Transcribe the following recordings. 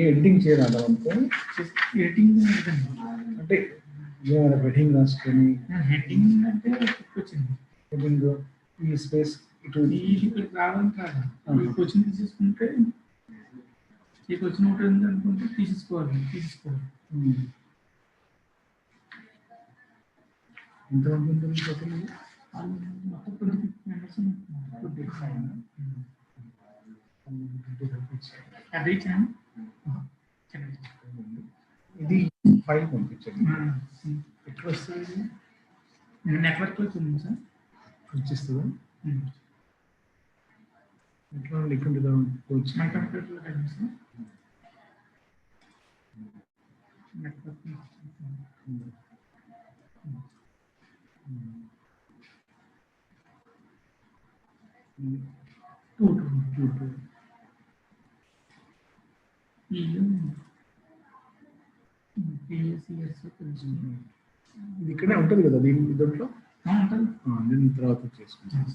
Editing చేయాలి అంతే editing అంటే ఏమైనా హెడ్డింగ్ రాసుకొని హెడ్డింగ్ అంటే వచ్చింది హెడ్డింగ్ ఈ స్పేస్ ఇటు ఇక్కడ రావడం కాదు ఈ క్వశ్చన్ తీసేసుకుంటే ఈ క్వశ్చన్ ఒకటి ఉంది అనుకుంటే తీసేసుకోవాలి ఎంతమంది ఉంటుంది టోటల్ మొత్తం 26 మెంబర్స్ అది ఇది ఫైల్ పంపించండి ఎట్లా వస్తుంది నెట్వర్క్ వచ్చింది సార్ వచ్చేస్తుందా ఎట్లా ఇక్కడ వచ్చి మై కంప్యూటర్లో టైం సార్ నెట్వర్క్ ఇది ఇక్కడే ఉంటుంది కదా దీని దాంట్లో ఉంటుంది నేను తర్వాత చేసుకుంటాను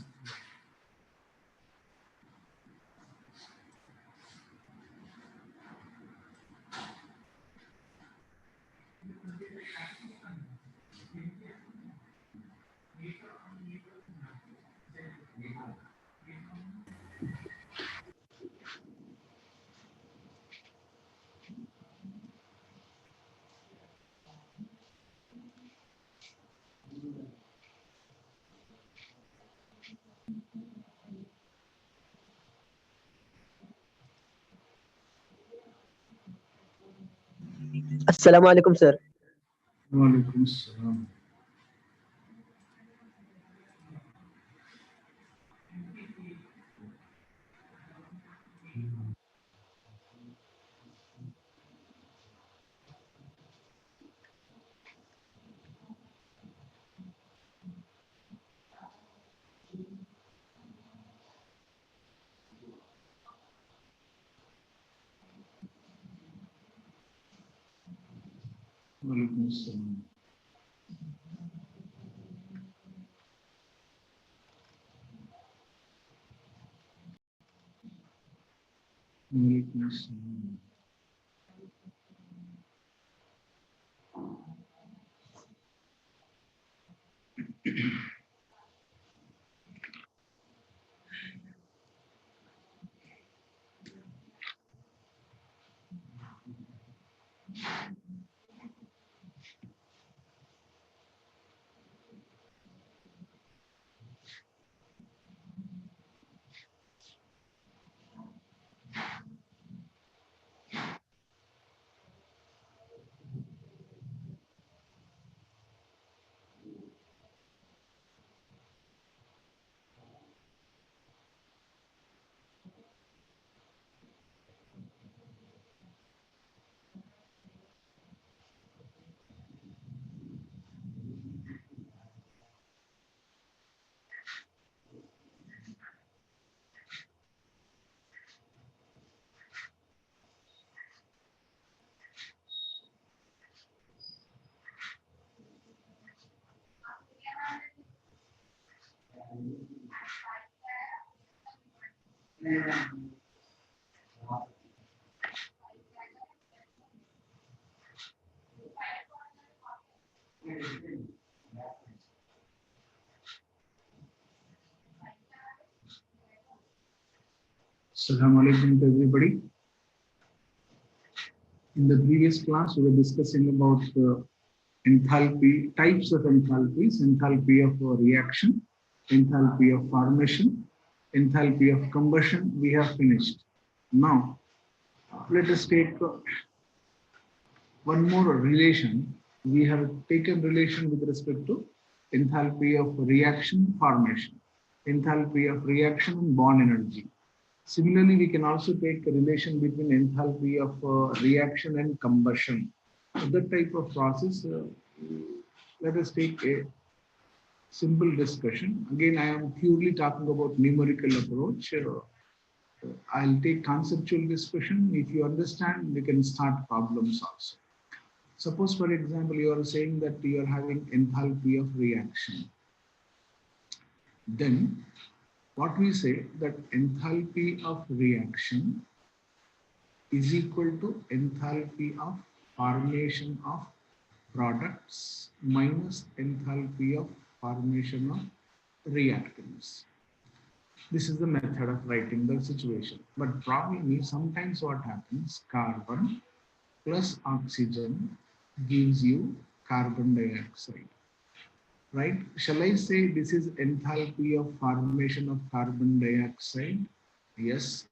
अस्सलाम वालेकुम सर। वालेकुम अस्सलाम। वालेकुम अस्सलाम। वालेकुम अस्सलाम। Assalamu alaikum to everybody. In the previous class, we were discussing about enthalpy, types of enthalpies, enthalpy of reaction, enthalpy of formation, enthalpy of combustion. We have finished. Now, let us take one more relation. We have taken relation with respect to enthalpy of reaction, formation, enthalpy of reaction and bond energy. Similarly, we can also take a relation between enthalpy of reaction and combustion. That type of process, let us take a simple discussion. Again, I am purely talking about numerical approach. I'll take conceptual discussion. If you understand, we can start problems also. Suppose, for example, you are saying that you are having enthalpy of reaction. Then what we say that enthalpy of reaction is equal to enthalpy of formation of products minus enthalpy of formation of reactants. This is the method of writing the situation. But problem is sometimes what happens, carbon plus oxygen gives you carbon dioxide, right? Shall I say this is enthalpy of formation of carbon dioxide? Yes.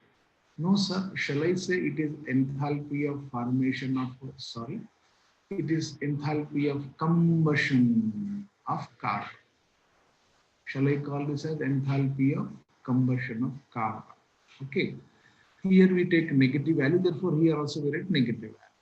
No, sir. Shall I say it is enthalpy of formation of, sorry, it is enthalpy of combustion of carbon. Shall I call this as enthalpy of combustion of carbon? Okay. Here we take negative value, therefore here also we write negative value,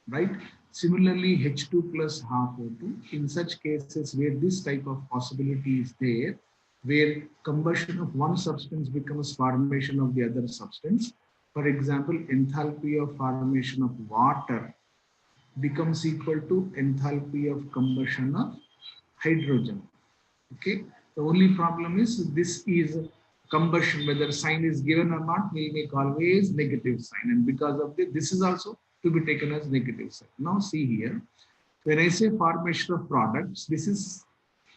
right? Similarly, H2 plus half O2, in such cases where this type of possibility is there, where combustion of one substance becomes formation of the other substance. For example, enthalpy of formation of water becomes equal to enthalpy of combustion of hydrogen. Okay. The only problem is this is combustion, whether sign is given or not, we make always negative sign. And because of this is also to be taken as negative sign. Now see here, when I say formation of products, this is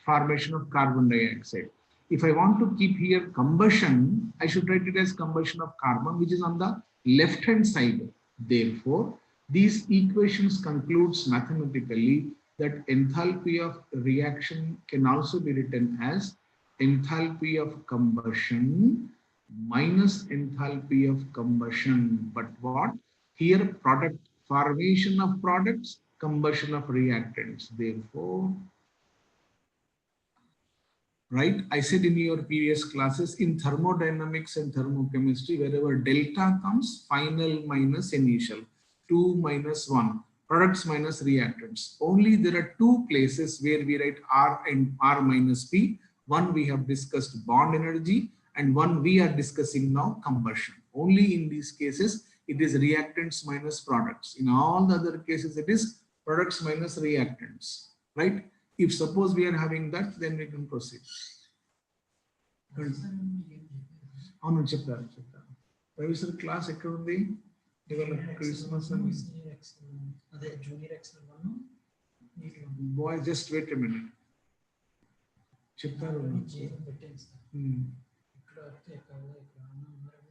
formation of carbon dioxide. If I want to keep here combustion, I should write it as combustion of carbon, which is on the left hand side. Therefore, these equations concludes mathematically that enthalpy of reaction can also be written as enthalpy of combustion minus enthalpy of combustion. But what? Here product formation of products, combustion of reactants. Therefore, right? I said in your previous classes in thermodynamics and thermochemistry, wherever delta comes, final minus initial, 2 minus 1, products minus reactants. Only there are two places where we write R and R minus P. One we have discussed bond energy and one we are discussing now combustion. Only in these cases, it is reactants minus products. In all the other cases, it is products minus reactants, right? If suppose we are having that, then we can proceed. అవును చెప్పారు చెప్పారు Ravi sir class ఎక్కడ ఉంది ఇవాళ Christmas అని అదే junior excel 1 boy just wait a minute చెప్పారు ఇక్కడ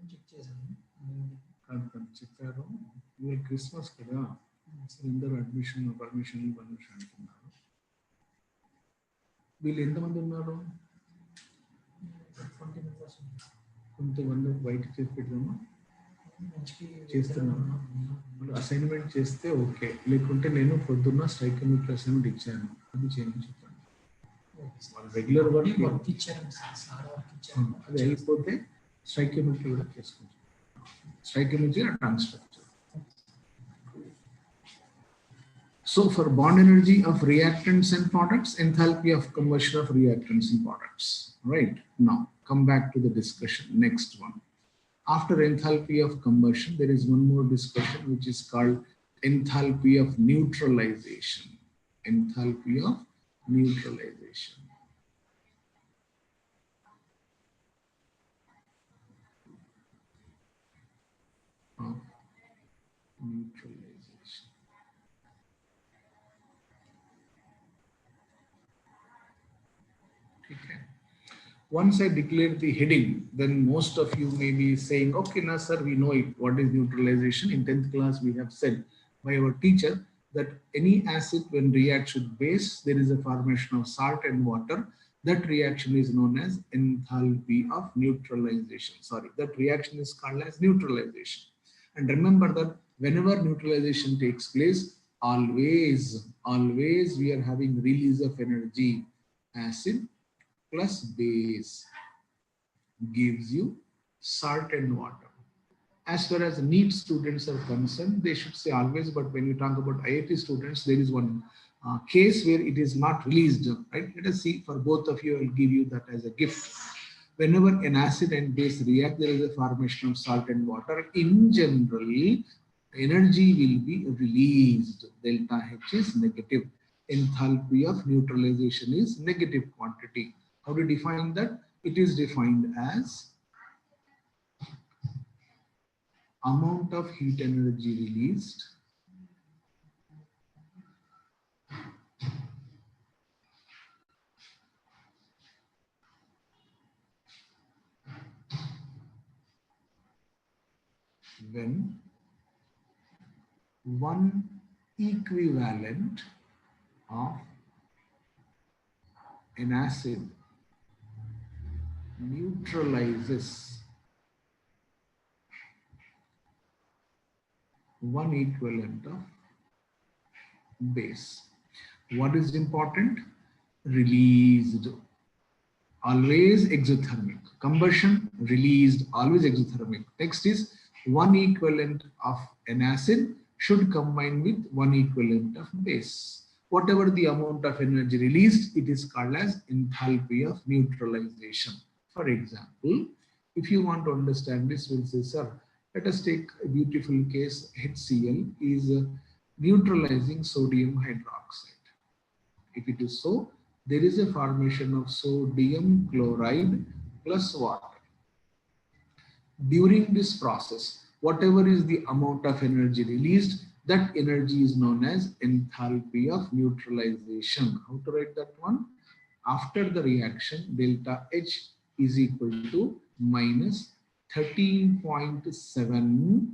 చెక్ చేశాను కాదు చెప్పారు ఇవాళ క్రిస్మస్ కదా అందరూ అడ్మిషన్ పర్మిషన్ అంటున్నారు వీళ్ళు ఎంతమంది ఉన్నారు కొంతమంది బయటకు చేసి పెడదామా చేస్తున్నాను అసైన్మెంట్ చేస్తే ఓకే లేకుంటే నేను పొద్దున్న స్ట్రైకోమెట్రీ అసైన్మెంట్ ఇచ్చాను అది చేయమని చెప్పండి రెగ్యులర్ వర్క్ ఇచ్చాను అది అయిపోతే స్ట్రైకోమెట్రీ కూడా చేసుకుంటాం స్ట్రైకోమెట్రీ transfer. So for bond energy of reactants and products, enthalpy of combustion of reactants and products. Right. Now come back to the discussion. Next one. After enthalpy of combustion, there is one more discussion which is called enthalpy of neutralization. Enthalpy of neutralization. Neutralization. Okay. Once I declare the heading, then most of you may be saying, okay, now sir, we know it. What is neutralization? In 10th class, we have said by our teacher that any acid when reacts with base, there is a formation of salt and water. That reaction is known as enthalpy of neutralization. Sorry, that reaction is called as neutralization. And remember that whenever neutralization takes place, always we are having release of energy. Acid plus base gives you salt and water. As far as NEET students are concerned, they should say always, but when you talk about IIT students, there is one case where it is not released, right? Let us see, for both of you, I will give you that as a gift. Whenever an acid and base react, there is a formation of salt and water. In general, energy will be released. Delta H is negative. Enthalpy of neutralization is negative quantity. How to define that? It is defined as amount of heat energy released when one equivalent of an acid neutralizes one equivalent of base. What is important? Released, always exothermic. Combustion, released, always exothermic. Next is one equivalent of an acid should combine with one equivalent of base. Whatever the amount of energy released, it is called as enthalpy of neutralization. For example, if you want to understand this, we'll say, sir, let us take a beautiful case. HCl is neutralizing sodium hydroxide. If it is so, there is a formation of sodium chloride plus water. During this process, whatever is the amount of energy released, that energy is known as enthalpy of neutralization. How to write that one? After the reaction, delta H is equal to minus 13.7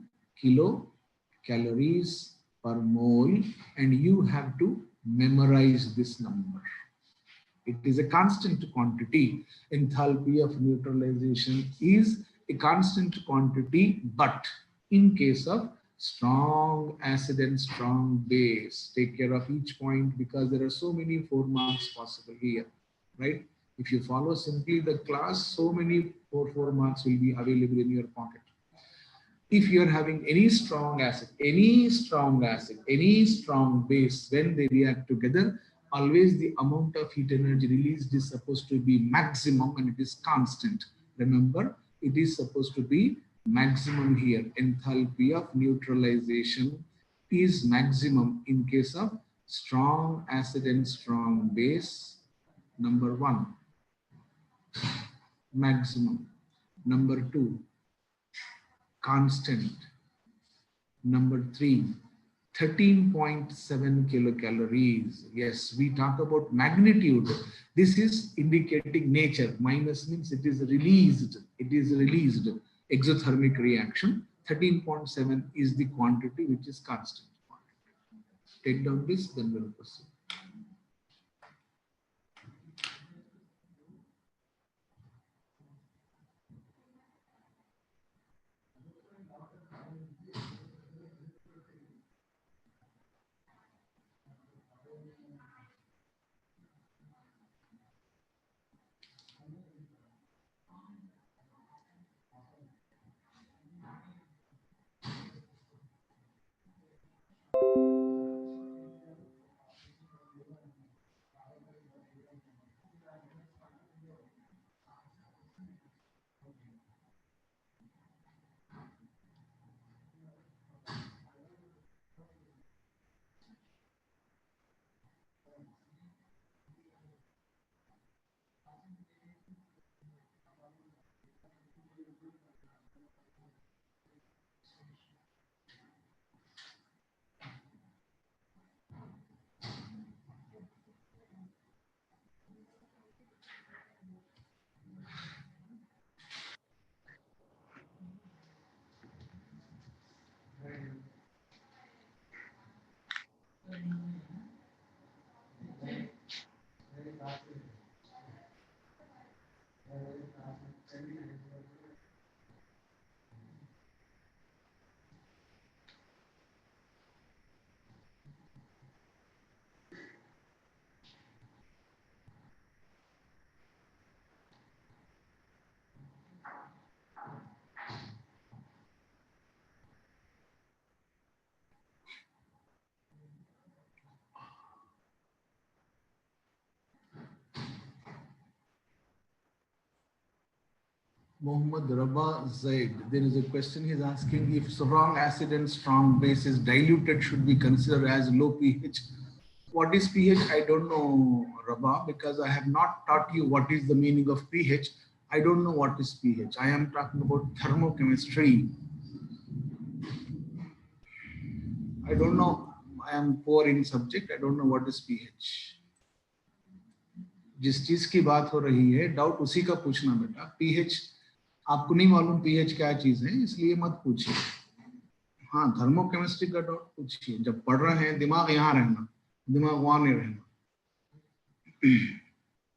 kilocalories per mole, and you have to memorize this number. It is a constant quantity. Enthalpy of neutralization is a constant quantity, but in case of strong acid and strong base, take care of each point because there are so many 4 marks possible here, right? If you follow simply the class, so many 4 marks will be available in your pocket. If you are having any strong acid, any strong base, when they react together, always the amount of heat energy released is supposed to be maximum and it is constant. Remember, it is supposed to be maximum here. Enthalpy of neutralization is maximum in case of strong acid and strong base. Number 1, maximum. Number 2, constant. Number 3, 13.7 kilocalories. Yes, we talk about magnitude. This is indicating nature. Minus means it is released. It is released. Exothermic reaction. 13.7 is the quantity which is constant. Take down this, then we'll proceed. Mohammed Rabah Zaid. There is a question he's asking, if strong acid and strong base is diluted, should we consider as low pH? What is pH? I don't know, Rabah, because I have not taught you what is the meaning of pH. I don't know what is pH. I am talking about thermochemistry. I don't know. I am poor in subject. I don't know what is pH. जिस चीज की बात हो रही है doubt उसी का पूछना बेटा. पीएच आपको नहीं मालूम पीएच क्या चीज है, इसलिए मत पूछिए. हाँ, थर्मोकेमिस्ट्री का डाउट पूछिए. जब पढ़ रहे हैं दिमाग यहाँ रहना, दिमाग वहां नहीं रहना.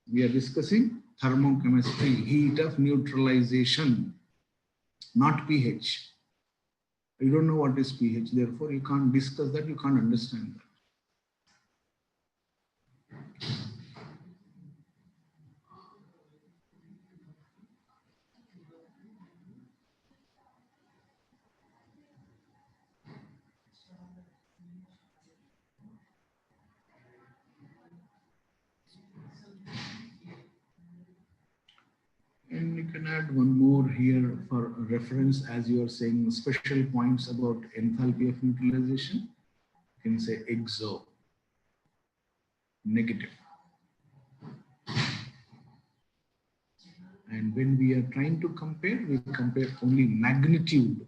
We are discussing thermochemistry, heat of neutralization, not pH. You don't know what is pH, therefore you can't discuss that, you can't understand that. And you can add one more here for reference, as you are saying special points about enthalpy of neutralization. You can say exo, negative. And when we are trying to compare, we compare only magnitude.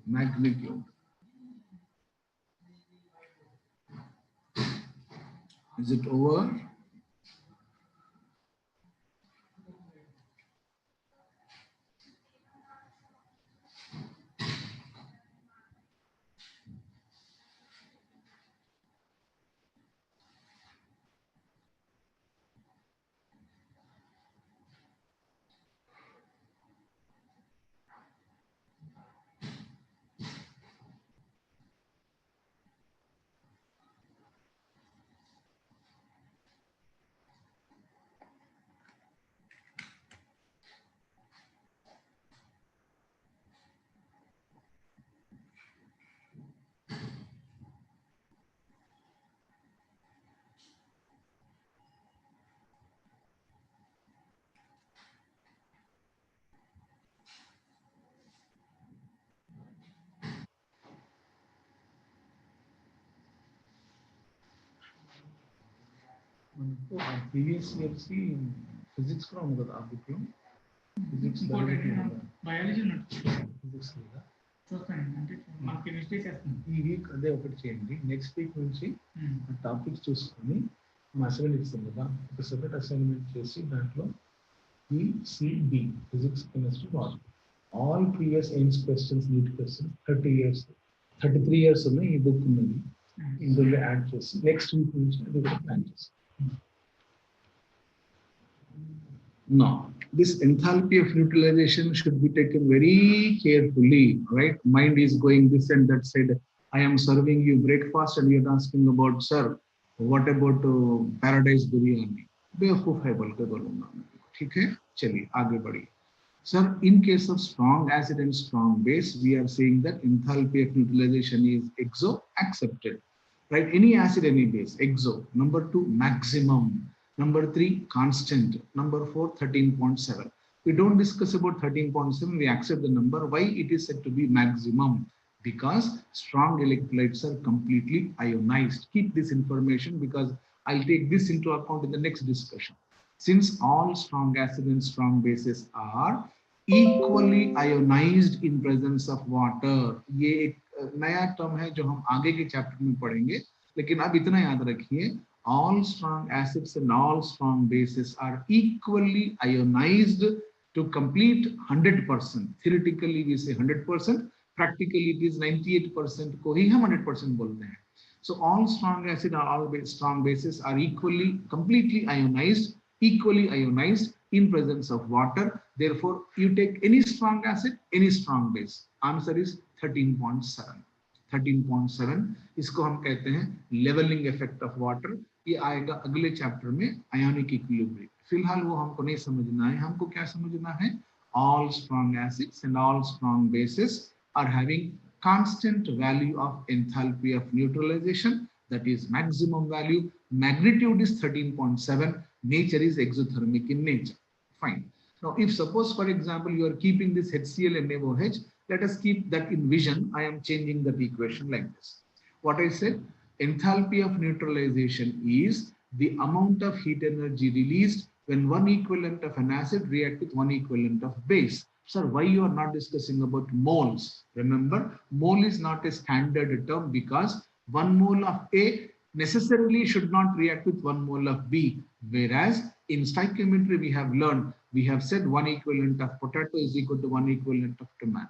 Is it over? तो previous year सी physics का होगा आप लोग physics biology not physics లేదా చూస్తాను అంటే మన chemistry చేస్తాను ఈ వీక్ అదే ఒకటి చేయండి నెక్స్ట్ వీక్ నుంచి టాపిక్స్ చూసుకొని అసైన్మెంట్ ఇస్తాం కదా ఒక సెపరేట్ అసైన్మెంట్ చేసి దాంట్లో ECB physics chemistry wall all previous AIIMS questions NEET questions 30 years 33 years ఉన్నాయి ఈ బుక్ ఉన్నది ఇందులో యాడ్ చేసి నెక్స్ట్ వీక్ నుంచి అది కూడా ప్లాన్ చేస్తాం. Now, this enthalpy of neutralization should be taken very carefully, right? Mind is going this and that side. I am serving you breakfast and you're asking about, sir, what about paradise biryani? बेवकूफ है बोल के बोलूंगा. ठीक है, चलिए आगे बढ़िए. Sir, in case of strong acid and strong base, we are saying that enthalpy of neutralization is exo accepted, right? Any acid, any base, exo. Number 2, maximum. Number 3, constant. Number 4, 13.7. We don't discuss about 13.7. We accept the number. Why it is said to be maximum? Because strong electrolytes are completely ionized. Keep this information because I'll take this into account in the next discussion. Since all strong acid and strong bases are equally ionized in presence of water. ये एक नया term है जो हम आगे के chapter में पढ़ेंगे, लेकिन अब इतना याद रखिए, all strong acids and all strong bases are equally ionized to complete 100%. Theoretically we say 100%, practically it is 98% को ही हम 100% बोलते हैं. So all strong acid or all strong bases are equally, completely ionized, in presence of water. Therefore, you take any strong acid, any strong base. Answer is 13.7. 13.7 इसको हम कहते हैं levelling effect of water. ये आएगा अगले chapter में ionic equilibrium. फिलहाल वो हमको नहीं समझना है. हमको क्या समझना है? All strong acids and all strong bases are having constant value of enthalpy of neutralization, that is maximum value. Magnitude is 13.7. Nature is exothermic in nature. Fine. Now, if suppose, for example, you are keeping this HCl and NaOH, let us keep that in vision. I am changing that equation like this. What I said, enthalpy of neutralization is the amount of heat energy released when one equivalent of an acid react with one equivalent of base. Sir, why you are not discussing about moles? Remember, mole is not a standard term because 1 mole of A necessarily should not react with 1 mole of B. Whereas in stoichiometry, we have learned, we have said one equivalent of potato is equal to one equivalent of tomato.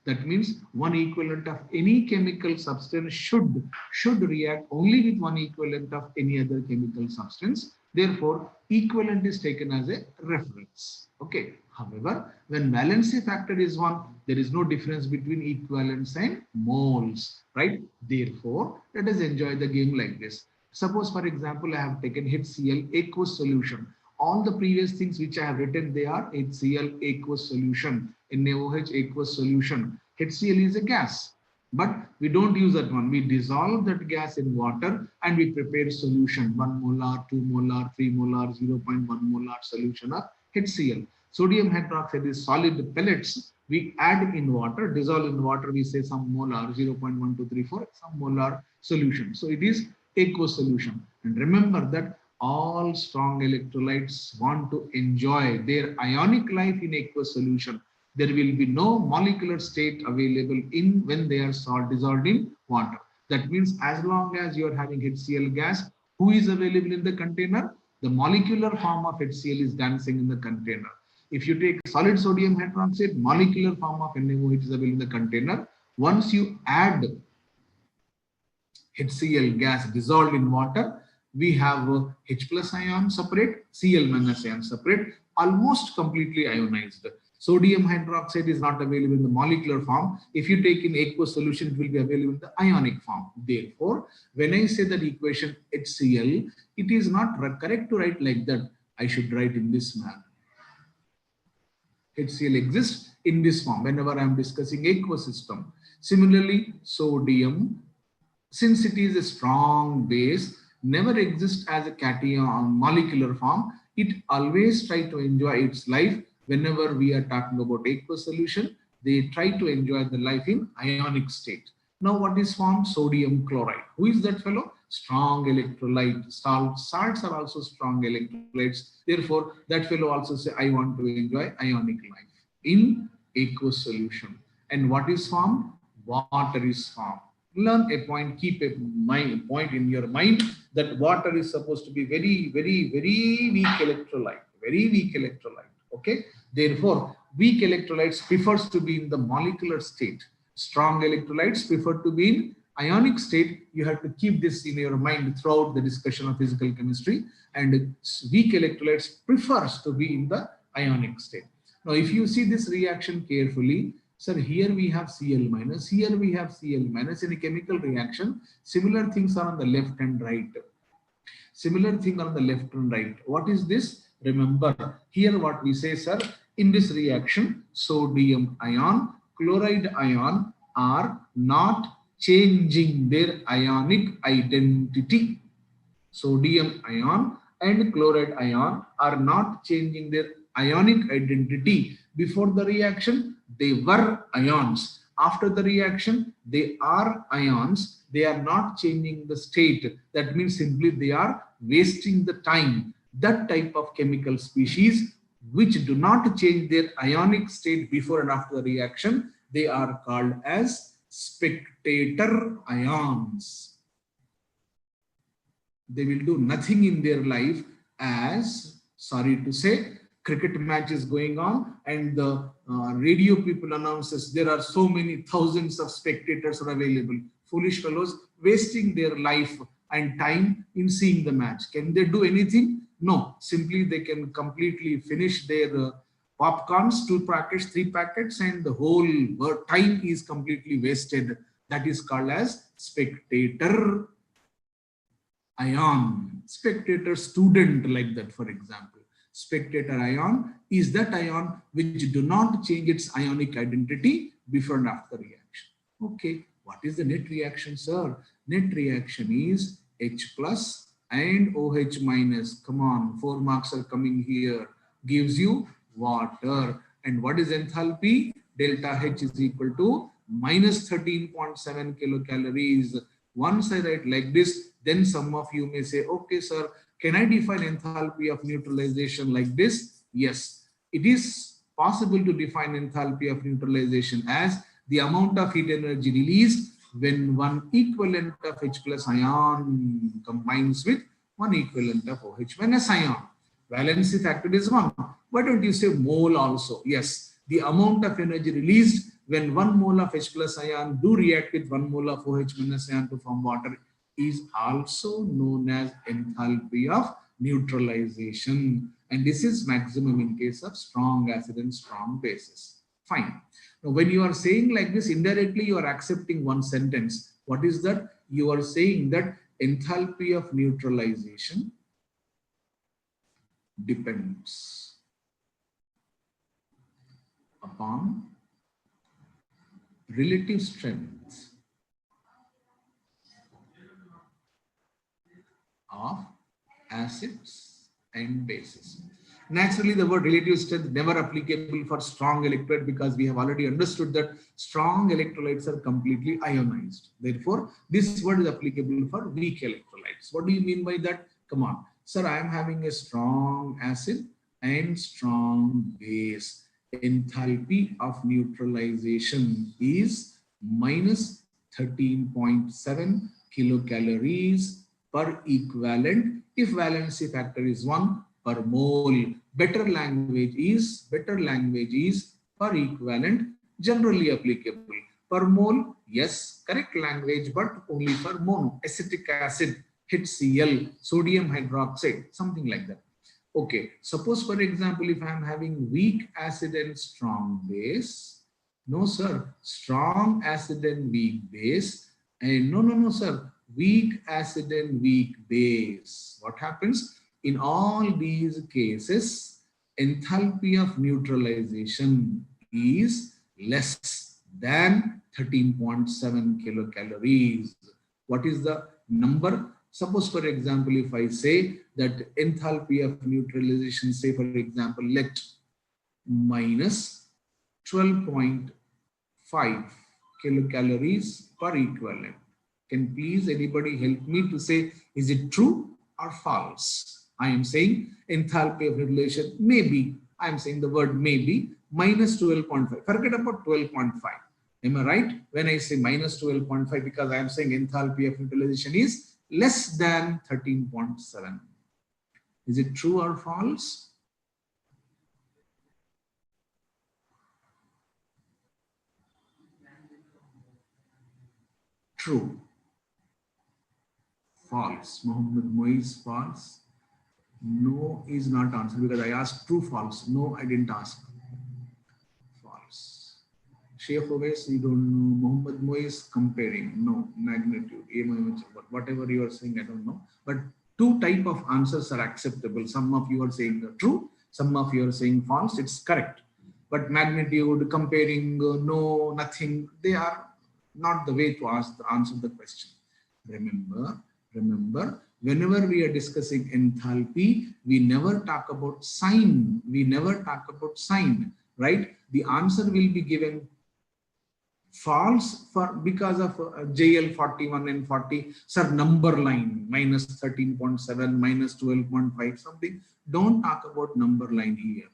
That means one equivalent of any chemical substance should react only with one equivalent of any other chemical substance. Therefore, equivalent is taken as a reference. Okay. However, when valency factor is 1, there is no difference between equivalents and moles, right? Therefore, let us enjoy the game like this. Suppose, for example, I have taken HCl aqueous solution. All the previous things which I have written, they are HCl aqueous solution, NaOH aqueous solution. HCl is a gas, but we don't use that one. We dissolve that gas in water and we prepare solution, 1 molar, 2 molar, 3 molar, 0.1 molar solution of HCl. Sodium hydroxide is solid pellets. We add in water, dissolve in water, we say some molar, 0.1234, some molar solution. So it is aqueous solution. And remember that all strong electrolytes want to enjoy their ionic life in aqueous solution. There will be no molecular state available in when they are dissolved in water. That means as long as you are having HCl gas, who is available in the container? The molecular form of HCl is dancing in the container. If you take solid sodium hydroxide, molecular form of NaOH is available in the container. Once you add HCl gas dissolved in water, we have H plus ion separate, Cl minus ion separate, almost completely ionized. Sodium hydroxide is not available in the molecular form. If you take in aqueous solution, it will be available in the ionic form. Therefore, when I say that equation HCl, it is not correct to write like that. I should write in this manner. HCl exists in this form whenever I am discussing aqueous system. Similarly, sodium, since it is a strong base, never exists as a cation on molecular form. It always try to enjoy its life. Whenever we are talking about aqueous solution, they try to enjoy the life in ionic state. Now, what is formed? Sodium chloride. Who is that fellow? Strong electrolyte. Salts are also strong electrolytes. Therefore, that fellow also say, I want to enjoy ionic life in aqueous solution. And what is formed? Water is formed. Learn a point, keep a point in your mind that water is supposed to be very, very, very weak electrolyte. Very weak electrolyte. Okay. Therefore, weak electrolytes prefers to be in the molecular state. Strong electrolytes prefer to be in ionic state. You have to keep this in your mind throughout the discussion of physical chemistry. And weak electrolytes prefers to be in the ionic state. Now, if you see this reaction carefully, sir, here we have Cl minus, here we have Cl minus in a chemical reaction. Similar things are on the left and right. Similar thing on the left and right. What is this? Remember, here what we say, sir, in this reaction, sodium ion, chloride ion are not changing their ionic identity. Sodium ion and chloride ion are not changing their ionic identity. Before the reaction, they were ions. After the reaction, they are ions. They are not changing the state. That means simply they are wasting the time. That type of chemical species which do not change their ionic state before and after the reaction, they are called as spectator ions. They will do nothing in their life as, sorry to say, cricket match is going on and the radio people announces there are so many thousands of spectators are available. Foolish fellows wasting their life and time in seeing the match. Can they do anything? No, simply they can completely finish their popcorns, 2 packets, 3 packets, and the whole time is completely wasted. That is called as spectator ion. Spectator student, like that, for example. Spectator ion is that ion which do not change its ionic identity before and after reaction. Okay, what is the net reaction, sir? Net reaction is H plus and OH minus. Come on, 4 marks are coming here. Gives you water. And what is enthalpy? Delta H is equal to minus 13.7 kilocalories. Once I write like this, then some of you may say, okay, sir, Can I define enthalpy of neutralization like this? Yes, it is possible to define enthalpy of neutralization as the amount of heat energy released when one equivalent of H plus ion combines with one equivalent of OH minus ion. Valency factor is 1. Why don't you say mole also? Yes, the amount of energy released when 1 mole of H plus ion do react with 1 mole of OH minus ion to form water is also known as enthalpy of neutralization. And this is maximum in case of strong acid and strong bases. Fine. Now, when you are saying like this, indirectly you are accepting one sentence. What is that? You are saying that enthalpy of neutralization depends upon relative strength of acids and bases. Naturally, the word relative strength never applicable for strong electrolyte because we have already understood that strong electrolytes are completely ionized. Therefore, this word is applicable for weak electrolytes. What do you mean by that? Come on. Sir, I am having a strong acid and strong base. Enthalpy of neutralization is minus 13.7 kilocalories per equivalent if valency factor is 1 per mole. Better language is per equivalent, generally applicable. Per mole, yes, correct language, but only for mono. Acetic acid, HCl, sodium hydroxide, something like that. Okay, suppose for example, if I am having weak acid and strong base, no sir, strong acid and weak base, and no sir, weak acid and weak base. What happens? In all these cases, enthalpy of neutralization is less than 13.7 kilocalories. What is the number? Suppose, for example, if I say that enthalpy of neutralization, say for example, let minus 12.5 kilocalories per equivalent. Can please anybody help me to say, is it true or false? I am saying enthalpy of neutralization maybe, I am saying the word maybe, minus 12.5. Forget about 12.5. Am I right? When I say minus 12.5, because I am saying enthalpy of neutralization is less than 13.7. Is it true or false? True. False. Mohammed Moiz, false. No is not answered because I asked true, false. No, I didn't ask. False. Sheikh Oves, you don't know. Mohammed Moiz, comparing. No. Magnitude. Whatever you are saying, I don't know. But two type of answers are acceptable. Some of you are saying true. Some of you are saying false. It's correct. But magnitude, comparing, no, nothing, they are not the way to answer the question. Remember, whenever we are discussing enthalpy, we never talk about sign. Right? The answer will be given false because of JL 41 and 40. Sir, number line, minus 13.7, minus 12.5, something. Don't talk about number line here.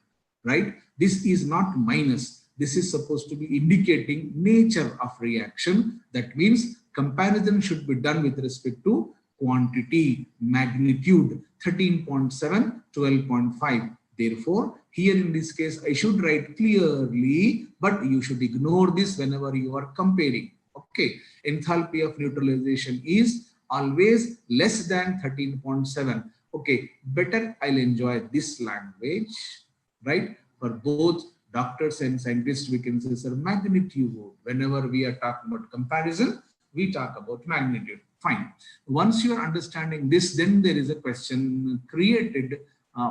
Right? This is not minus. This is supposed to be indicating nature of reaction. That means comparison should be done with respect to quantity, magnitude, 13.7, 12.5. Therefore, here in this case, I should write clearly, but you should ignore this whenever you are comparing. Okay, enthalpy of neutralization is always less than 13.7. Okay, better I'll enjoy this language, right? For both doctors and scientists, we can say, sir, magnitude. Whenever we are talking about comparison, we talk about magnitude. Fine. Once you are understanding this, then there is a question created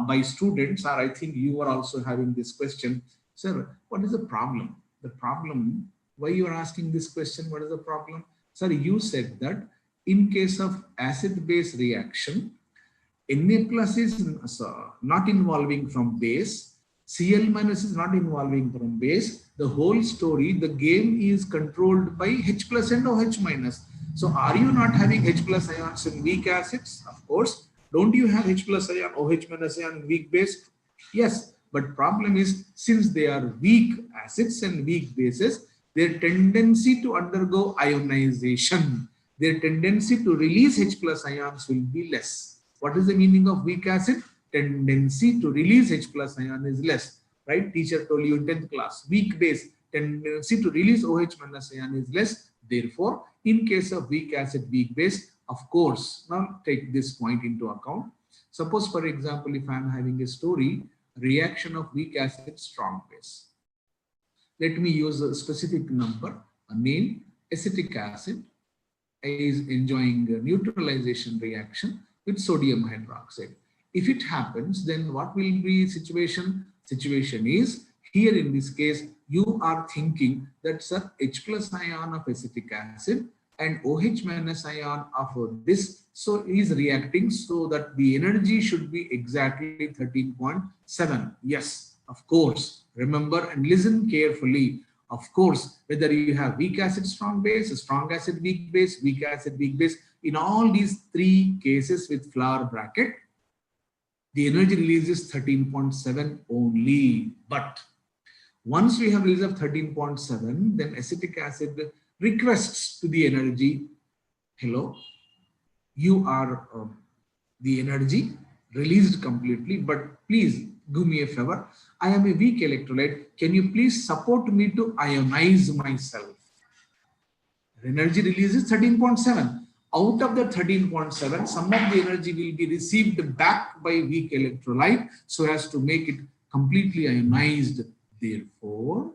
by students, or I think you are also having this question. Sir, what is the problem? The problem, why you are asking this question, what is the problem? Sir, you said that in case of acid-base reaction, Na plus is not involving from base, Cl minus is not involving from base. The whole story, the game is controlled by H plus and OH minus. So are you not having H plus ions in weak acids? Of course. Don't you have H plus ion, OH minus ion, weak base? Yes, but problem is since they are weak acids and weak bases, their tendency to undergo ionization, their tendency to release H plus ions will be less. What is the meaning of weak acid? Tendency to release H plus ion is less, right? Teacher told you in 10th class. Weak base, tendency to release OH minus ion is less. Therefore, in case of weak acid, weak base, of course, now take this point into account. Suppose, for example, if I am having a story, reaction of weak acid, strong base. Let me use a specific number, a name, acetic acid is enjoying a neutralization reaction with sodium hydroxide. If it happens, then what will be situation? Situation is, here in this case, you are thinking that sir, H plus ion of acetic acid and OH minus ion of this, so is reacting so that the energy should be exactly 13.7. Yes, of course. Remember and listen carefully. Of course, whether you have weak acid, strong base, strong acid, weak base, weak acid, weak base, in all these three cases with flower bracket, the energy release is 13.7 only. But once we have release of 13.7, then acetic acid requests to the energy, hello, you are the energy released completely, but please do me a favor. I am a weak electrolyte. Can you please support me to ionize myself? Energy release is 13.7. Out of the 13.7, some of the energy will be received back by weak electrolyte so as to make it completely ionized. Therefore,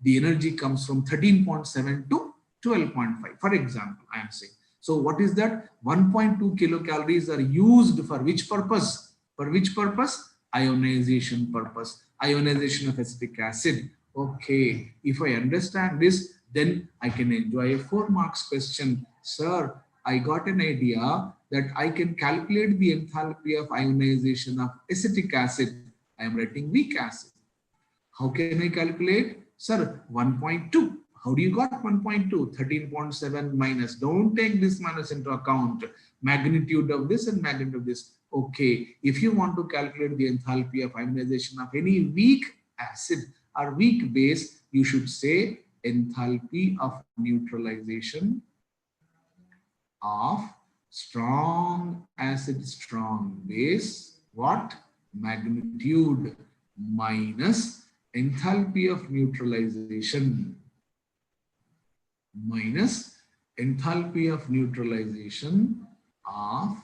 the energy comes from 13.7 to 12.5. For example, I am saying. So what is that? 1.2 kilocalories are used for which purpose? For which purpose? Ionization purpose. Ionization of acetic acid. Okay, if I understand this, then I can enjoy a 4 marks question. Sir, I got an idea that I can calculate the enthalpy of ionization of acetic acid. I am writing weak acid. How can I calculate? Sir, 1.2. How do you got 1.2? 13.7 minus. Don't take this minus into account. Magnitude of this and magnitude of this. Okay, if you want to calculate the enthalpy of ionization of any weak acid or weak base, you should say enthalpy of neutralization of strong acid, strong base, what? Magnitude minus enthalpy of neutralization minus enthalpy of neutralization of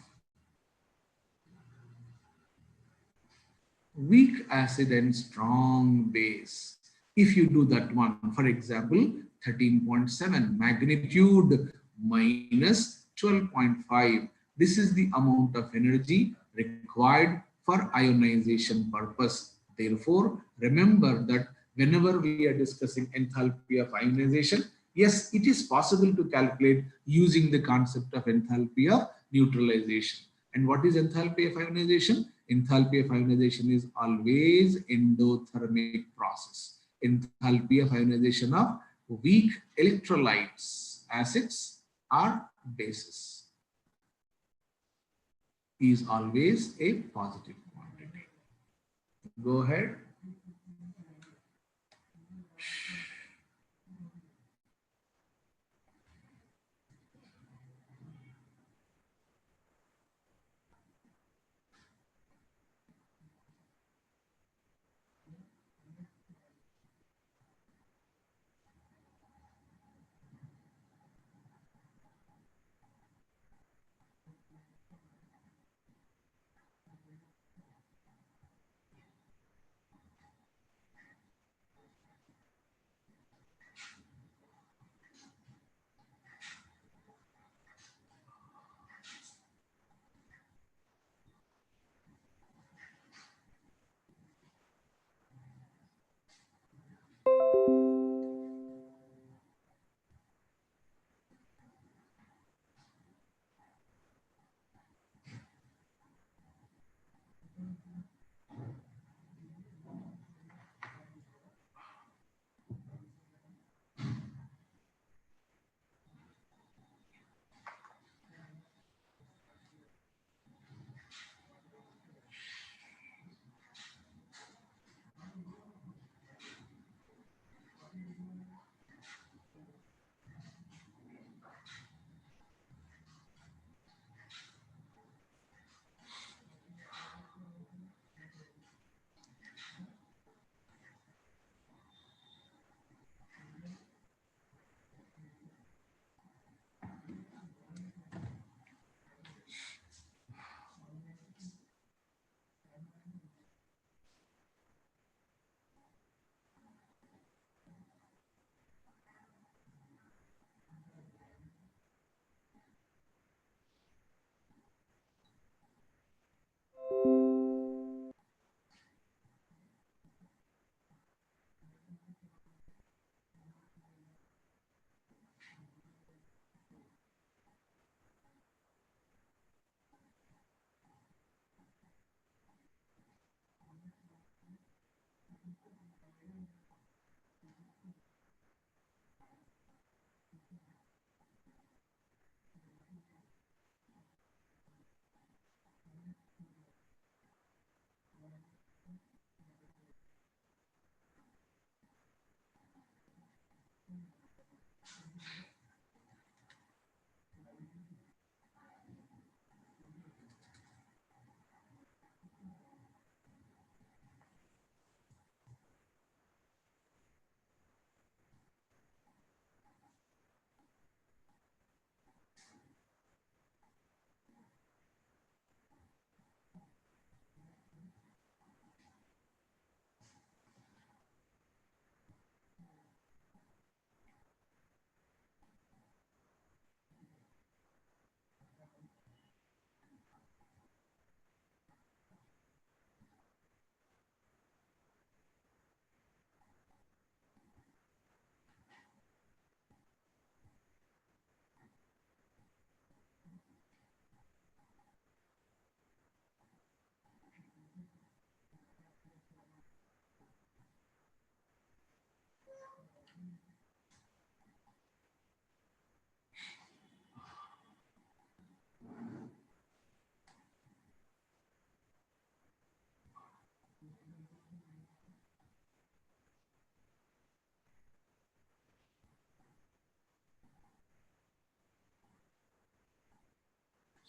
weak acid and strong base. If you do that one, for example, 13.7 magnitude minus 12.5. This is the amount of energy required for ionization purpose. Therefore, remember that whenever we are discussing enthalpy of ionization, yes, it is possible to calculate using the concept of enthalpy of neutralization. And what is enthalpy of ionization? Enthalpy of ionization is always endothermic process. Enthalpy of ionization of weak electrolytes, acids or bases, is always a positive quantity. Go ahead.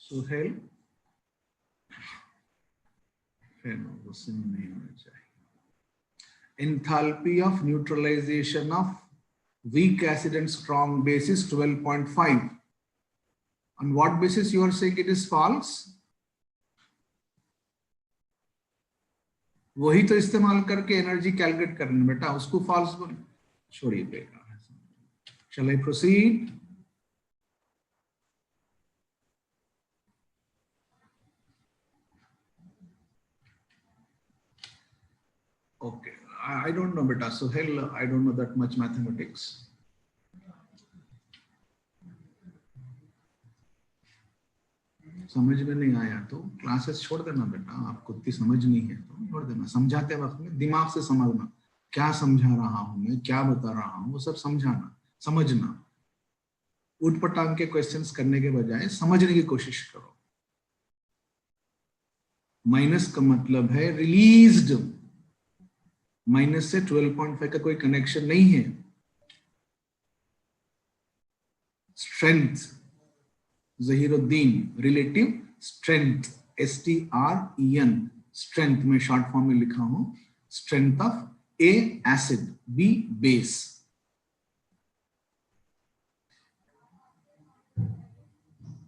Suhail नहीं होना चाहिए. Enthalpy of neutralization of weak acid and strong base is 12.5. On what basis you are saying it is false? वही तो इस्तेमाल करके energy calculate करने बेटा, उसको फॉल्स बोल छोड़िए बेटा. Shall I proceed? Okay, I don't know beta. So hell, I don't know that much mathematics. समझ में नहीं आया तो क्लासेस छोड़ देना बेटा. आपको इतनी समझ नहीं है तो छोड़ देना. समझाते वक्त में दिमाग से समझना, क्या समझा रहा हूं मैं, क्या बता रहा हूं, वो सब समझाना, समझना. उठपटांग के क्वेश्चंस करने के बजाय समझने की कोशिश करो. माइनस का मतलब है रिलीज्ड. माइनस से 12.5 का कोई कनेक्शन नहीं है. Strength Zahiruddin, relative strength, STREN, strength में शॉर्ट फॉर्म में लिखा हूं. Strength of A acid, B base.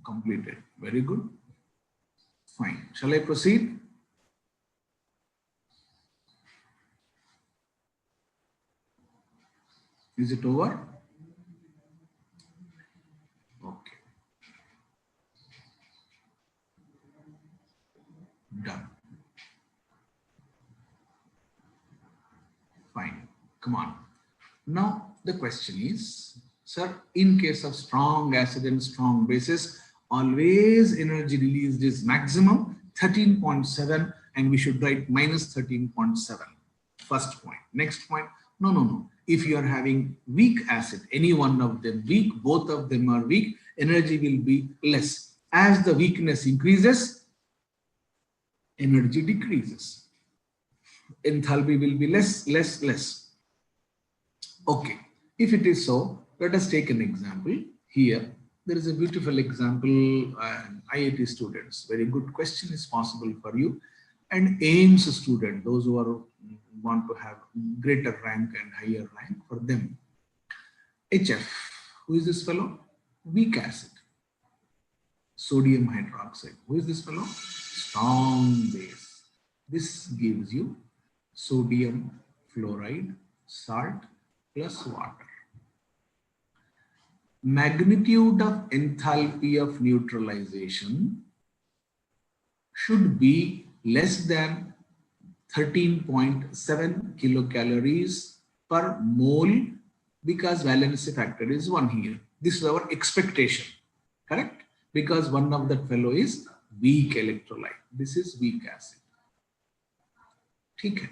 Completed. Very good. Fine. Shall I proceed? Is it over? Okay. Done. Fine. Come on. Now the question is, sir, in case of strong acid and strong bases, always energy released is maximum 13.7 and we should write minus 13.7. First point. Next point. No. If you are having weak acid, any one of them weak, both of them are weak, energy will be less. As the weakness increases, energy decreases. Enthalpy will be less. Okay. If it is so, let us take an example. Here, there is a beautiful example. IIT students, very good question is possible for you. And AIMS student, those who are want to have greater rank and higher rank, for them. HF, who is this fellow? Weak acid. Sodium hydroxide, who is this fellow? Strong base. This gives you sodium fluoride, salt plus water. Magnitude of enthalpy of neutralization should be less than 13.7 kilocalories per mole because valency factor is 1 here. This is our expectation, correct? Because one of that fellow is weak electrolyte. This is weak acid. Okay.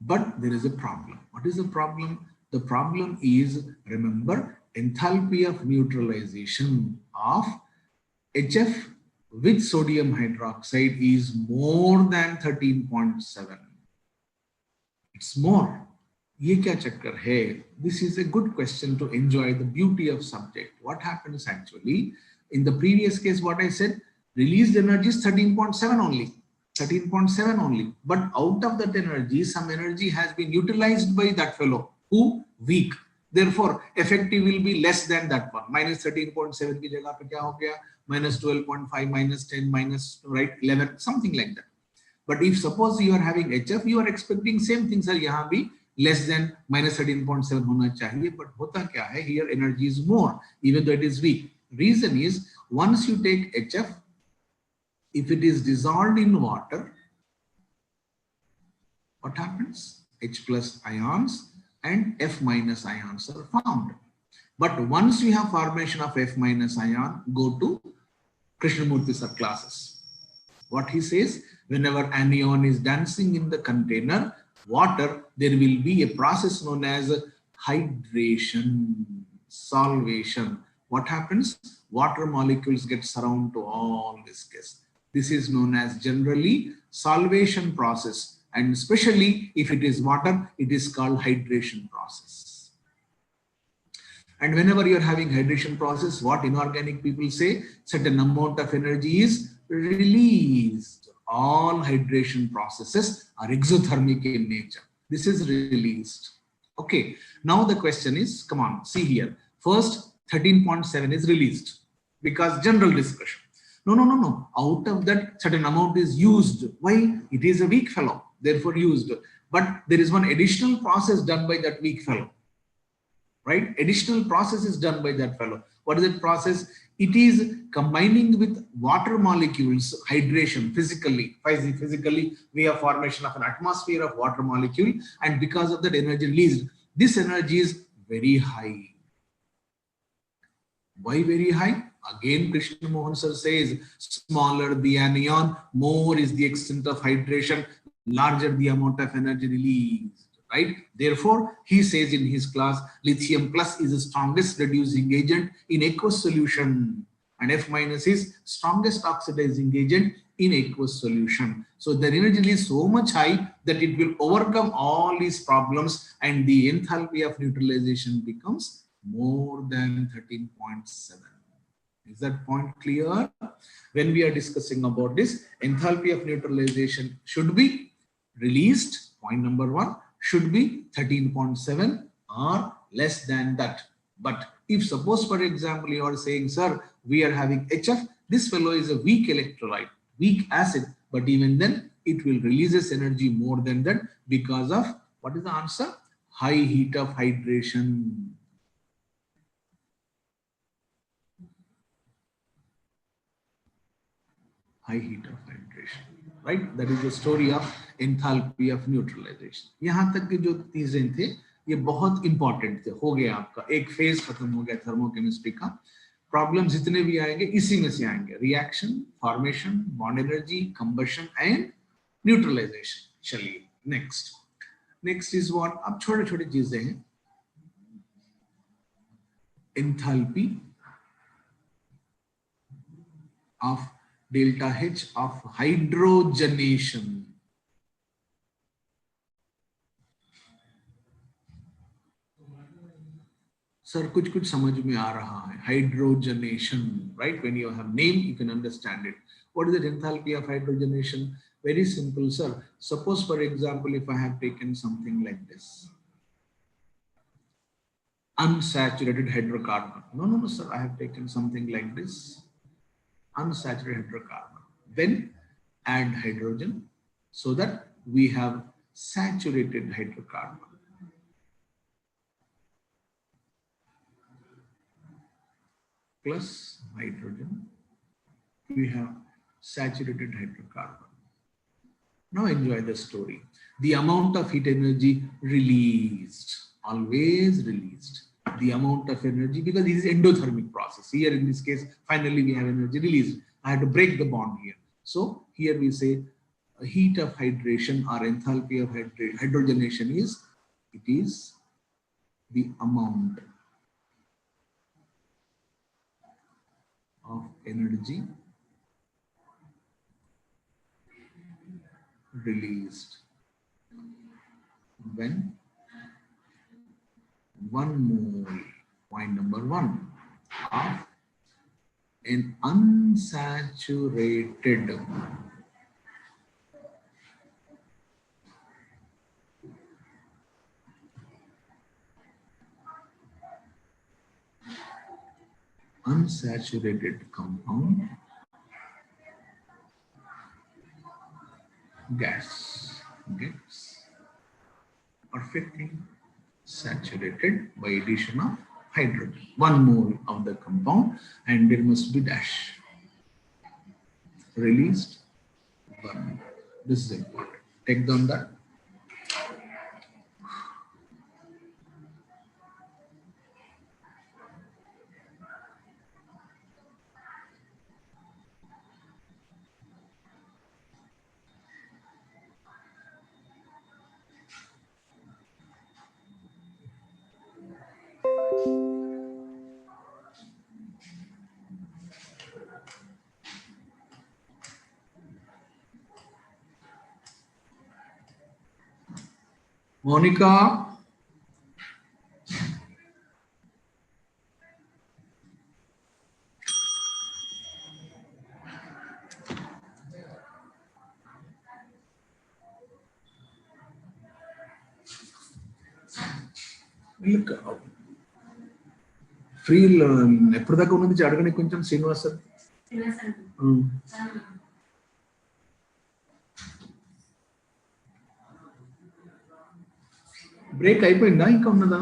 But there is a problem. What is the problem? The problem is, remember, enthalpy of neutralization of HF with sodium hydroxide is more than 13.7. It's more. Ye kya chakkar hai? This is a good question to enjoy the beauty of subject. What happens actually? In the previous case, what I said, released energy is 13.7 only. 13.7 only. But out of that energy, some energy has been utilized by that fellow. Who? Weak. Therefore, effective will be less than that one. Minus 13.7 ki jagah pe kya ho gaya? Minus 12.5, minus 10, minus right 11, something like that. But if suppose you are having HF, you are expecting same thing, sir. Yahan bhi less than minus 13.7 hona chahiye. But hota kya hai? Here energy is more, even though it is weak. Reason is, once you take HF, if it is dissolved in water, what happens? H plus ions and F minus ions are formed. But once you have formation of F minus ion, go to Krishnamurti sir classes. What he says, whenever anion is dancing in the container, water, there will be a process known as hydration, solvation. What happens? Water molecules get surrounded to all this gas. This is known as generally solvation process. And especially if it is water, it is called hydration process. And whenever you're having hydration process, what inorganic people say, certain amount of energy is released. All hydration processes are exothermic in nature. This is released. Okay, now the question is, come on, see here. First, 13.7 is released because general discussion. No. Out of that, certain amount is used. Why? It is a weak fellow, therefore used. But there is one additional process done by that weak fellow. Right? Additional process is done by that fellow. What is that process? It is combining with water molecules, hydration physically. Physically, we have formation of an atmosphere of water molecule, and because of that energy released, this energy is very high. Why very high? Again, Krishna Mohan sir says, smaller the anion, more is the extent of hydration, larger the amount of energy released. Right? Therefore, he says in his class, lithium plus is the strongest reducing agent in aqueous solution, and F minus is strongest oxidizing agent in aqueous solution. So the energy is so much high that it will overcome all these problems, and the enthalpy of neutralization becomes more than 13.7. Is that point clear? When we are discussing about this, enthalpy of neutralization should be released, point number 1, should be 13.7 or less than that. But if suppose, for example, you are saying, sir, we are having HF, this fellow is a weak electrolyte, weak acid, but even then it will releases energy more than that because of, what is the answer? High heat of hydration. High heat of hydration, right? That is the story of enthalpy of neutralization. यहाँ तक के जो चीजें थे ये बहुत important थे. हो गया आपका एक फेज खत्म हो गया थर्मोकेमिस्ट्री का. प्रॉब्लम जितने भी आएंगे इसी में से आएंगे. Reaction, formation, bond energy, combustion and neutralisation. चलिए नेक्स्ट इज व्हाट. अब छोटे छोटे चीजें हैं. Enthalpy of delta H of hydrogenation. Sir, कुछ समझ में आ रहा है. Hydrogenation, right? When you have name, you can understand it. What is the enthalpy of hydrogenation? Very simple, sir. Suppose, for example, if I have taken something like this, unsaturated hydrocarbon. No, sir. I have taken something like this, unsaturated hydrocarbon. Then add hydrogen so that we have saturated hydrocarbon. Plus hydrogen, we have saturated hydrocarbon. Now enjoy the story. The amount of heat energy released, always released. The amount of energy, because this is endothermic process. Here in this case, finally we have energy released. I have to break the bond here. So here we say heat of hydration or enthalpy of hydrogenation is, it is the amount of energy released when 1 mole, point number 1, of an unsaturated compound gas gets perfectly saturated by addition of hydrogen. 1 mole of the compound, and there must be dash released 1 mole. This is important. Take down that. Monica, free ఎప్పటిదాకా ఉన్నది అడగని కొంచెం Srinivas sir. Break అయిపోయిందా ఇంకా ఉన్నదా?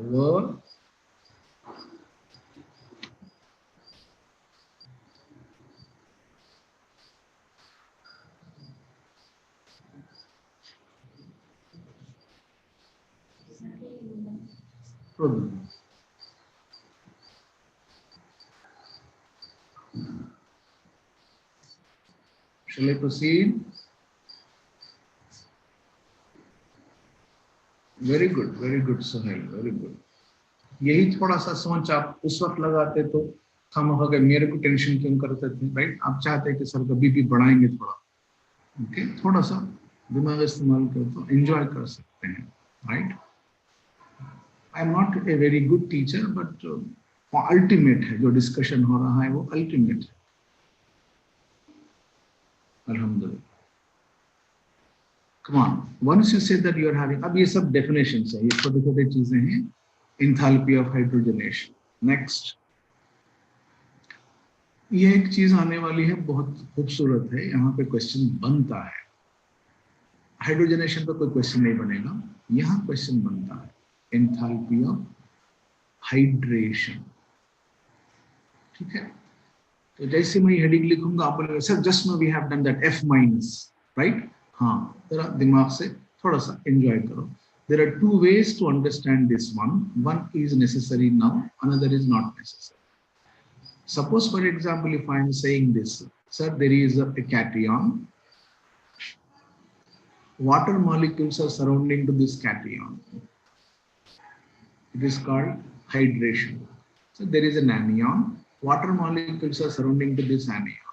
Hello? Problem. Shall I proceed? Very good, Sohail, very good. यही थोड़ा सा सोच आप उस वक्त लगाते तो हम हो गए, मेरे को टेंशन क्यों करते थे, राइट? आप चाहते हैं कि सर का बीपी बढ़ाएंगे थोड़ा, ओके? थोड़ा सा दिमाग इस्तेमाल कर तो एंजॉय कर सकते हैं, right? I am not a very good teacher, but ultimate है जो डिस्कशन हो रहा है, वो अल्टीमेट है, अल्हम्दुलिल्लाह. Come on, once you say that you are having, अब ये सब definitions है, ये छोटे छोटे चीजें हैं, enthalpy of hydrogenation. Next, ये एक चीज आने वाली है, बहुत खूबसूरत है, यहाँ पे क्वेश्चन बनता है. हाइड्रोजनेशन पे कोई क्वेश्चन नहीं बनेगा, यहाँ क्वेश्चन बनता है, एंथैल्पी ऑफ हाइड्रेशन. ठीक है, तो जैसे मैं हेडिंग लिखूंगा, आप बोलेंगे sir just now we have done that F minus, right? हाँ, जरा दिमाग से थोड़ा सा एंजॉय करो. There are two ways to understand this one. One is necessary now, another is not necessary. Suppose, for example, if I am saying this, sir, there is a cation. Water molecules are surrounding to this cation. It is called hydration. So there is an anion. Water molecules are surrounding to this anion.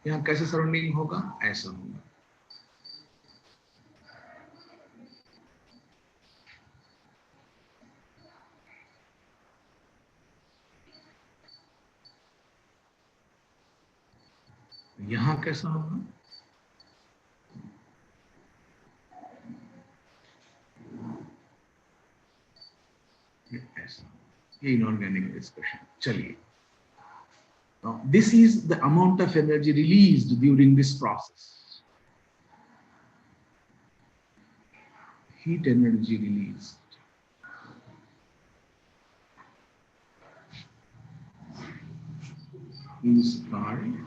यहाँ कैसे surrounding होगा? ऐसा होगा. यहाँ कैसा होगा? ऐसा. ये इनऑर्गेनिक डिस्कशन. चलिए, now this is the amount of energy released during this process. Heat energy released. Is called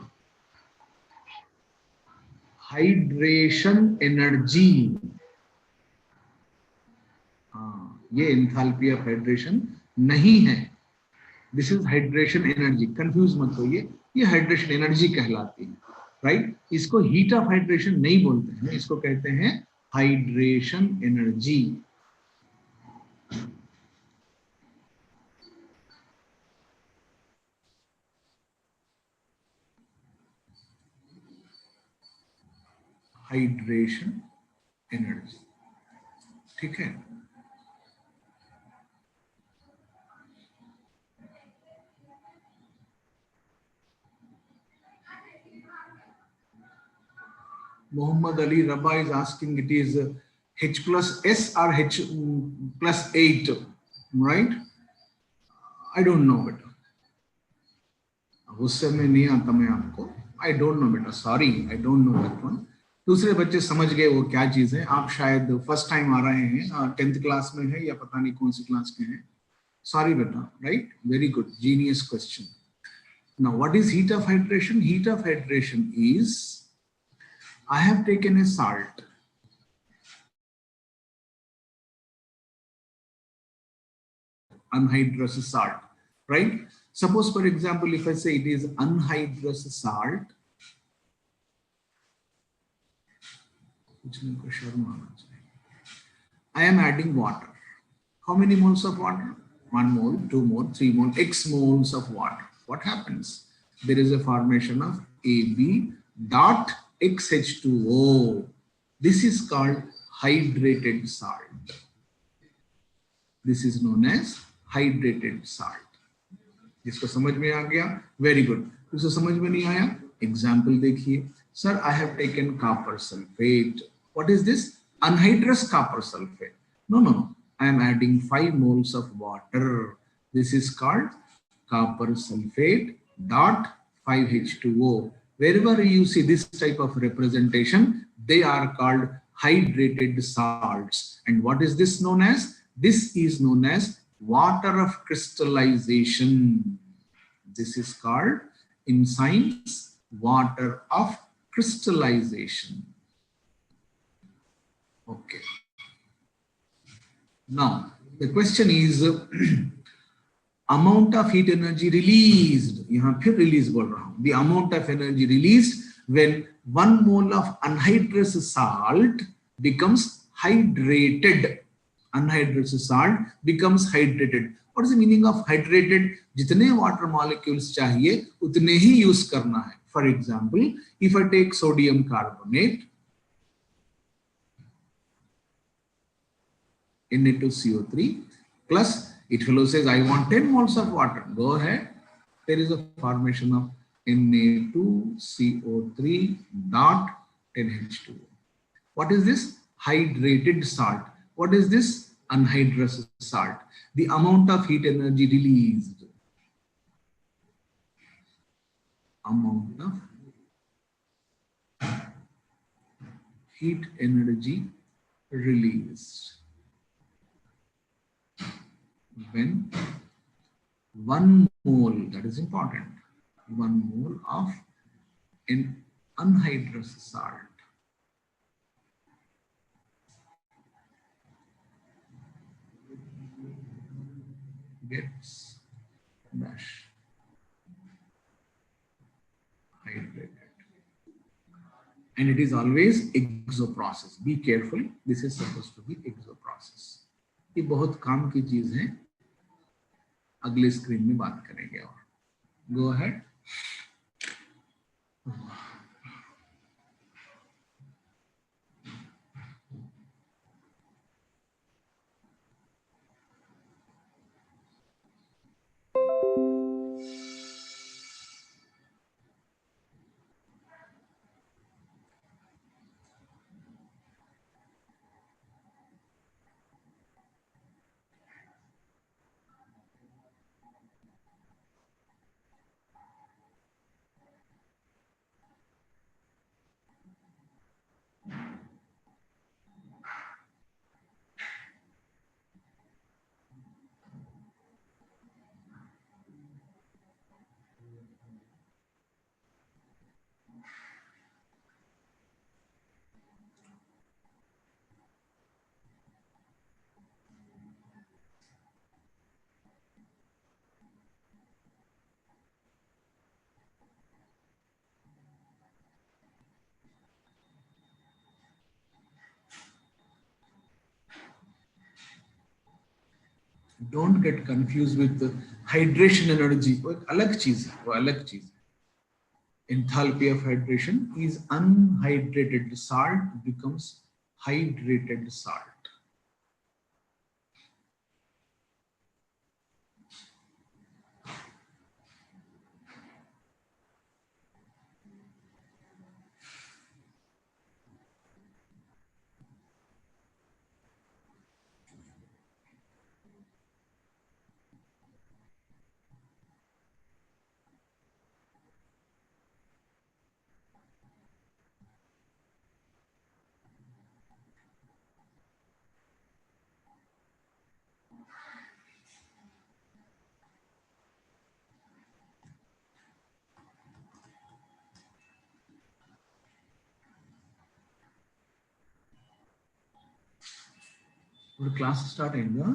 hydration energy. ये एंथैल्पी ऑफ हाइड्रेशन नहीं है. This is hydration energy. Confuse मत होइए, ये हाइड्रेशन एनर्जी कहलाती है, राइट? इसको हीट ऑफ हाइड्रेशन नहीं बोलते हैं, इसको कहते हैं हाइड्रेशन एनर्जी. Hydration energy. ठीक है, Muhammad Ali Rabba is asking it is H plus S or H plus 8, right? I don't know beta. उससे में नहीं आता मैं आपको. I don't know beta. Sorry, I don't know that one. दूसरे बच्चे समझ गए वो क्या चीज है. आप शायद फर्स्ट टाइम आ रहे हैं, 10th क्लास में है या पता नहीं कौन सी क्लास के हैं. Sorry beta, right? Very good, genius question. Now, what is heat of hydration? Heat of hydration is, I have taken a salt. Anhydrous salt, right? Suppose, for example, if I say it is anhydrous salt, I am adding water. How many moles of water? 1 mole, 2 mole, 3 mole, x moles of water. What happens? There is a formation of AB dot XH2O. This is called hydrated salt. This is known as hydrated salt. जिसको समझ में आ गया, very good. जिसको समझ में नहीं आया, example देखिए. Sir, I have taken copper sulphate. What is this? Anhydrous copper sulphate. No no, I am adding 5 moles of water. This is called copper sulfate dot 5H2O. Wherever you see this type of representation, they are called hydrated salts. And what is this known as? This is known as water of crystallization. This is called, in science, water of crystallization. Okay. Now, the question is amount of heat energy released. यहाँ फिर release बोल रहा हूँ. The amount of energy released when 1 mole of anhydrous salt becomes hydrated. Anhydrous salt becomes hydrated. What is the meaning of hydrated? जितने water molecules चाहिए उतने ही use करना है. For example, if I take sodium carbonate, Na2CO3 plus, it fellow says I want 10 moles of water. Go ahead. There is a formation of Na2CO3 dot 10H2O. What is this? Hydrated salt. What is this? Anhydrous salt. The amount of heat energy released. Amount of heat energy released when 1 mole, that is important, 1 mole of an anhydrous salt gets dash hydrated. And it is always exoprocess. Be careful. This is supposed to be exoprocess. ये बहुत काम की चीज है. अगले screen में बात करेंगे. और go ahead. Don't get confused with the hydration energy. वो एक अलग चीज है. वो अलग चीज है. Enthalpy of hydration is unhydrated salt becomes hydrated salt. ఇప్పుడు క్లాస్ స్టార్ట్ అయిందా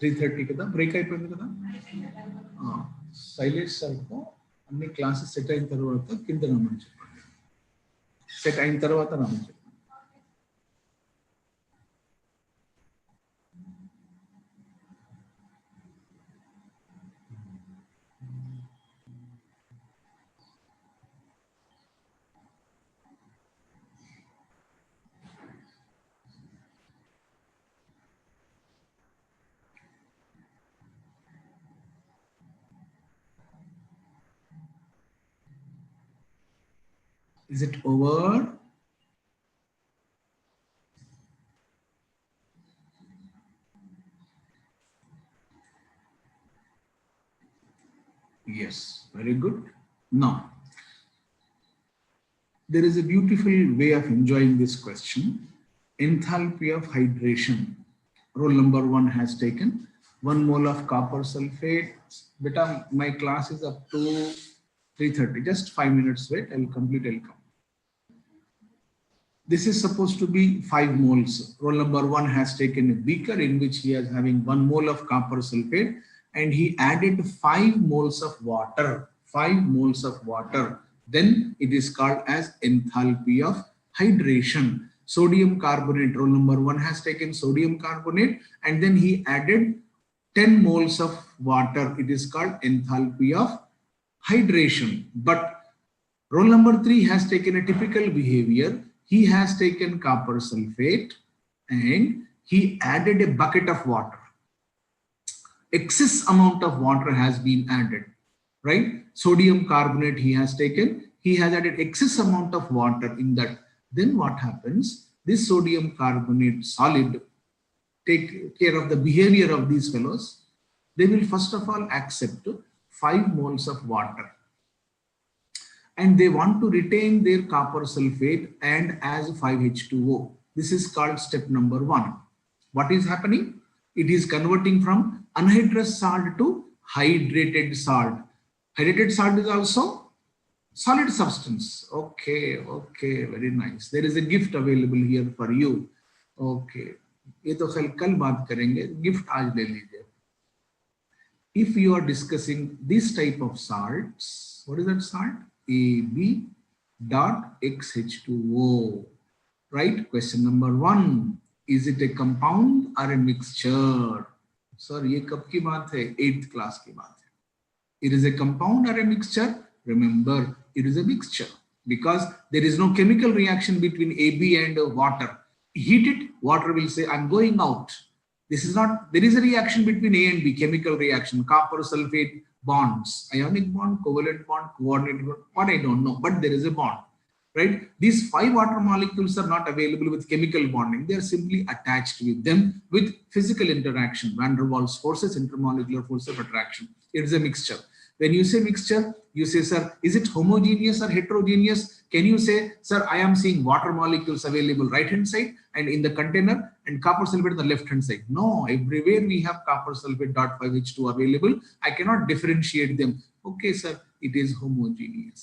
3:30 కదా బ్రేక్ అయిపోయింది కదా శైలేష్ సార్తో అన్ని క్లాసెస్ సెట్ అయిన తర్వాత కింద రమ్మని చెప్పండి సెట్ అయిన తర్వాత రమ్మని చెప్పండి Is it over? Yes, very good. Now, there is a beautiful way of enjoying this question. Enthalpy of hydration. Roll number 1 has taken 1 mole of copper sulfate. Beta, my class is up to 3:30. Just 5 minutes wait. I will complete. I'll come. This is supposed to be 5 moles. Roll number 1 has taken a beaker in which he is having 1 mole of copper sulfate and he added 5 moles of water. 5 moles of water. Then it is called as enthalpy of hydration. Sodium carbonate. Roll number 1 has taken sodium carbonate and then he added 10 moles of water. It is called enthalpy of hydration. But roll number 3 has taken a typical behavior. He has taken copper sulfate and he added a bucket of water. Excess amount of water has been added, right? Sodium carbonate he has taken. He has added excess amount of water in that. Then what happens? This sodium carbonate solid, take care of the behavior of these fellows. They will first of all accept 5 moles of water. And they want to retain their copper sulfate and as 5H2O. This is called step number 1. What is happening? It is converting from anhydrous salt to hydrated salt. Hydrated salt is also solid substance. Okay, very nice. There is a gift available here for you. Okay, ये तो कल बात करेंगे. Gift आज ले लीजिए. If you are discussing this type of salts, what is that salt? AB.XH2O, right? Question number 1, is it a compound or a mixture? Sir, ये कब की बात है? 8th class की बात है. It is a compound or a mixture? Remember, it is a mixture because there is no chemical reaction between AB and water. Heat it, water will say, I'm going out. This is not, there is a reaction between A and B, chemical reaction, copper sulfate bonds, ionic bond, covalent bond, coordinate bond, what I don't know, but there is a bond, right? These 5 water molecules are not available with chemical bonding. They are simply attached with them with physical interaction, van der Waals forces, intermolecular force of attraction. It is a mixture. When you say mixture, you say, sir, is it homogeneous or heterogeneous? Can you say, sir, I am seeing water molecules available right hand side and in the container and copper sulfate on the left hand side? No, everywhere we have copper sulfate .5H2 available. I cannot differentiate them. Okay, sir, it is homogeneous.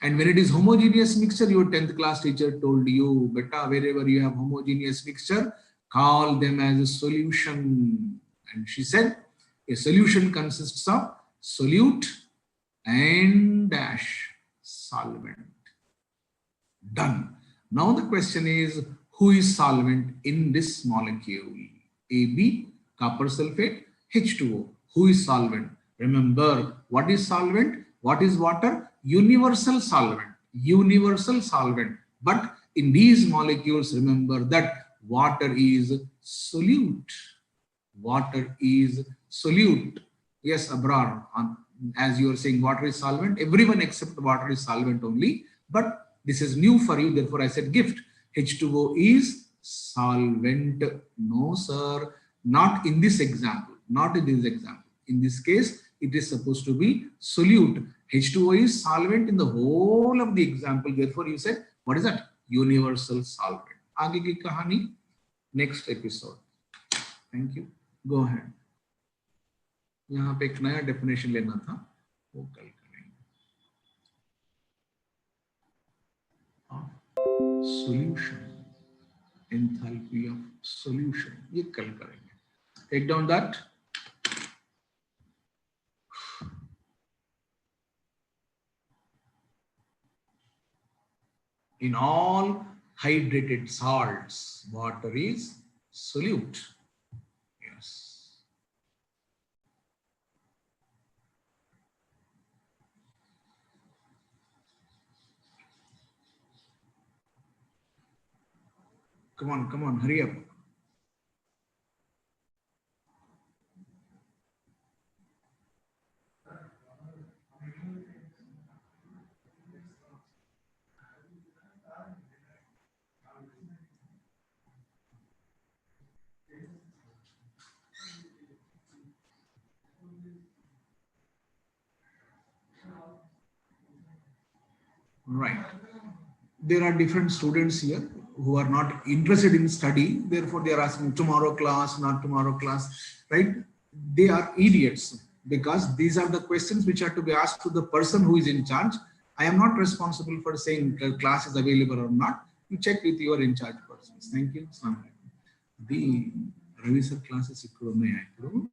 And when it is homogeneous mixture, your 10th class teacher told you, beta, wherever you have homogeneous mixture, call them as a solution. And she said, a solution consists of solute and dash solvent. Done. Now the question is, who is solvent in this molecule? AB, copper sulfate, H2O. Who is solvent? Remember, what is solvent? What is water? Universal solvent. Universal solvent. But in these molecules, remember that water is solute. Water is solute. Yes, Abrar, as you are saying, water is solvent. Everyone except water is solvent only. But this is new for you. Therefore, I said gift. H2O is solvent. No, sir. Not in this example. Not in this example. In this case, it is supposed to be solute. H2O is solvent in the whole of the example. Therefore, you said, what is that? Universal solvent. Aage ki kahani, next episode. Thank you. Go ahead. यहाँ पे एक नया definition लेना था, वो कल करेंगे. Solution. enthalpy of solution. ये कल करेंगे. Take down that. In all hydrated salts, water is solute. Yes. Come on, hurry up. Right. There are different students here who are not interested in study. Therefore, they are asking tomorrow class, not tomorrow class, right? They are idiots because these are the questions which are to be asked to the person who is in charge. I am not responsible for saying the class is available or not. You check with your in charge persons. Thank you. The Ravi sir classes ikkada unnaya ippudu.